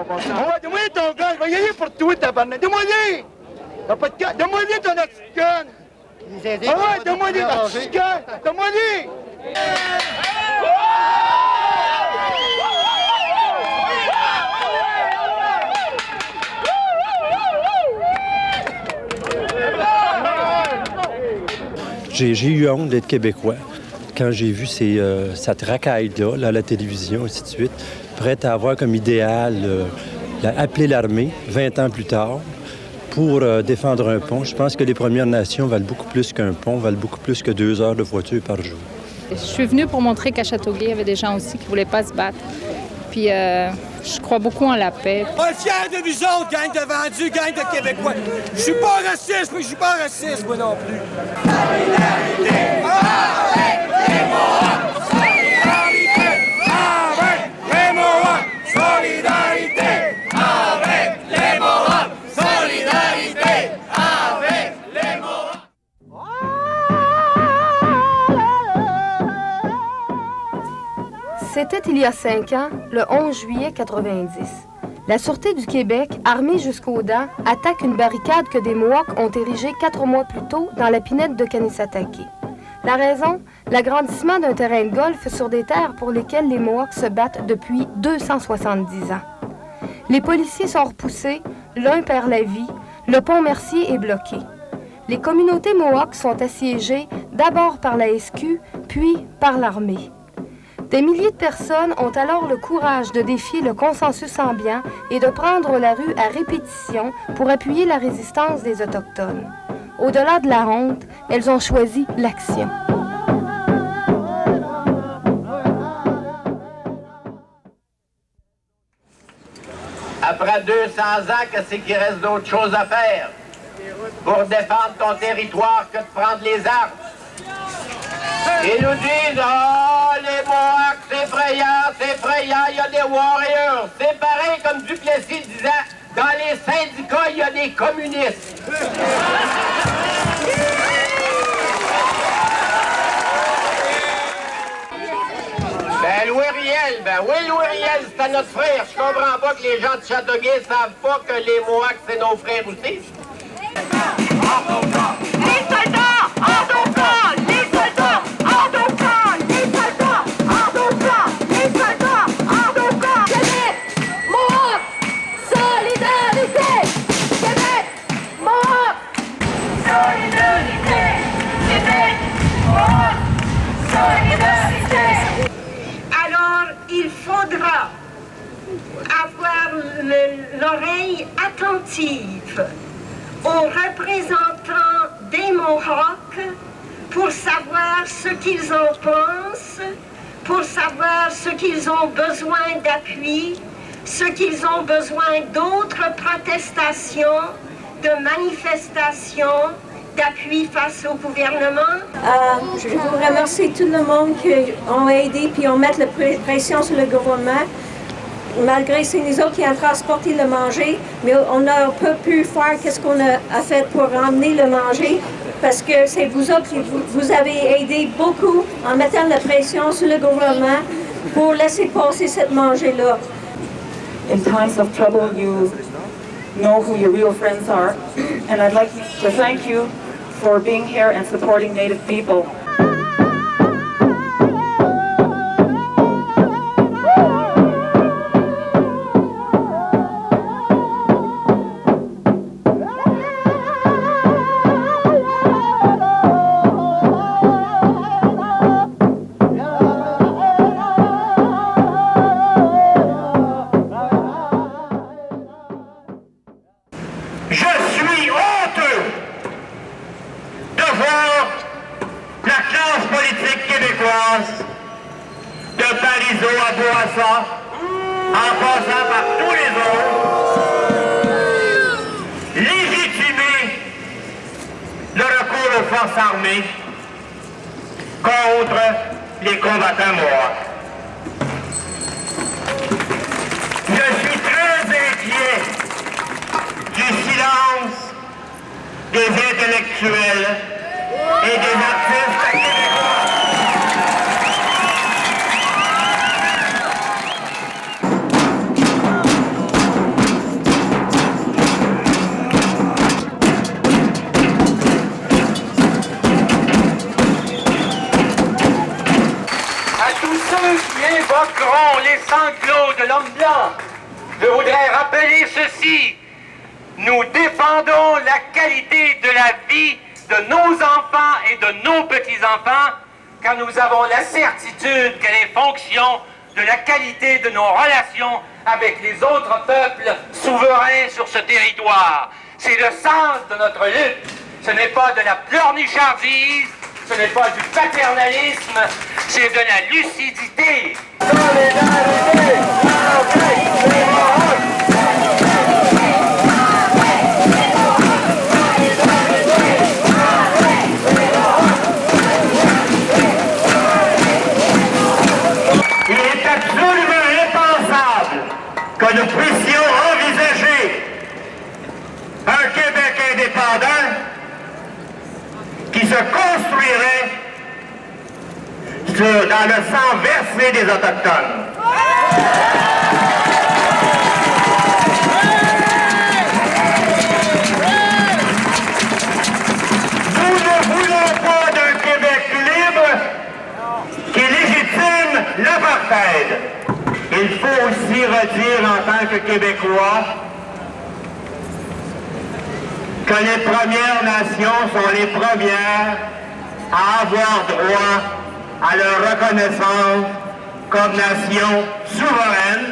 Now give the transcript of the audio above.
Ouais, donne-moi ton gun, je vais y aller pour toi, tabarnak. Donne-moi-les! T'as pas de gun? Donne-moi-les ton petit gun! Ah ouais, donne-moi-les ton petit gun! Donne-moi-les! J'ai eu honte d'être québécois quand j'ai vu cette racaille-là là, à la télévision, ainsi de suite, prête à avoir comme idéal appeler l'armée 20 ans plus tard pour défendre un pont. Je pense que les Premières Nations valent beaucoup plus qu'un pont, valent beaucoup plus que 2 heures de voiture par jour. Je suis venue pour montrer qu'à Châteauguay, il y avait des gens aussi qui ne voulaient pas se battre. Puis je crois beaucoup en la paix. On est fiers de vous autres, gang de vendus, gang de Québécois. Je suis pas raciste, mais je suis pas raciste, moi non plus. Solidarité avec les Mohawks! Solidarité avec les Mohawks! Solidarité avec les Mohawks! Solidarité avec les Mohawks! C'était il y a 5 ans, le 11 juillet 90. La Sûreté du Québec, armée jusqu'aux dents, attaque une barricade que des Mohawks ont érigée 4 mois plus tôt dans la pinède de Kanisatake. La raison? L'agrandissement d'un terrain de golf sur des terres pour lesquelles les Mohawks se battent depuis 270 ans. Les policiers sont repoussés, l'un perd la vie, le pont Mercier est bloqué. Les communautés Mohawks sont assiégées d'abord par la SQ, puis par l'armée. Des milliers de personnes ont alors le courage de défier le consensus ambiant et de prendre la rue à répétition pour appuyer la résistance des Autochtones. Au-delà de la honte, elles ont choisi l'action. Après 200 ans, qu'est-ce qu'il reste d'autre chose à faire pour défendre ton territoire que de prendre les armes? Ils nous disent, oh, les Mohawks, c'est effrayant, il y a des warriors. C'est pareil comme Duplessis disant, dans les syndicats, il y a des communistes. Louis Riel, Louis Riel, c'est notre frère. Je comprends pas que les gens de Châteauguay savent pas que les Mohawks, c'est nos frères aussi. Les soldats, les soldats, hors nos camps, les soldats, hors nos camps, les soldats, hors nos camps, les soldats, hors nos camps. Québec, Mohawks, solidarité. Québec, Mohawks, solidarité. Québec, Mohawks, solidarité. Alors, il faudra avoir l'oreille attentive aux représentants des Mohawks pour savoir ce qu'ils en pensent, pour savoir ce qu'ils ont besoin d'appui, ce qu'ils ont besoin d'autres protestations, de manifestations, d'appui face au gouvernement. Je vous remercie tout le monde qui ont aidé puis ont mis la pression sur le gouvernement. Malgré c'est nous autres qui avons transporté le manger, mais on n'a pas pu faire ce qu'on a fait pour ramener le manger parce que c'est vous autres qui vous avez aidé beaucoup en mettant la pression sur le gouvernement pour laisser passer cette manger-là. In times of trouble, you know who your real friends are, and I'd like to thank you for being here and supporting Native people. En passant par tous les autres, légitimer le recours aux forces armées contre les combattants Mohawks. Je suis très inquiet du silence des intellectuels et des artistes québécois. entendront les sanglots de l'homme blanc. Je voudrais rappeler ceci. Nous défendons la qualité de la vie de nos enfants et de nos petits-enfants, car nous avons la certitude qu'elle est fonction de la qualité de nos relations avec les autres peuples souverains sur ce territoire. C'est le sens de notre lutte. Ce n'est pas de la pleurnichandise, ce n'est pas du paternalisme, c'est de la lucidité. Il est absolument impensable que nous puissions envisager un Québec indépendant qui se construirait dans le sang versé des Autochtones. Nous ne voulons pas d'un Québec libre qui légitime l'apartheid. Il faut aussi redire en tant que Québécois que les Premières Nations sont les premières à avoir droit à leur reconnaissance comme nation souveraine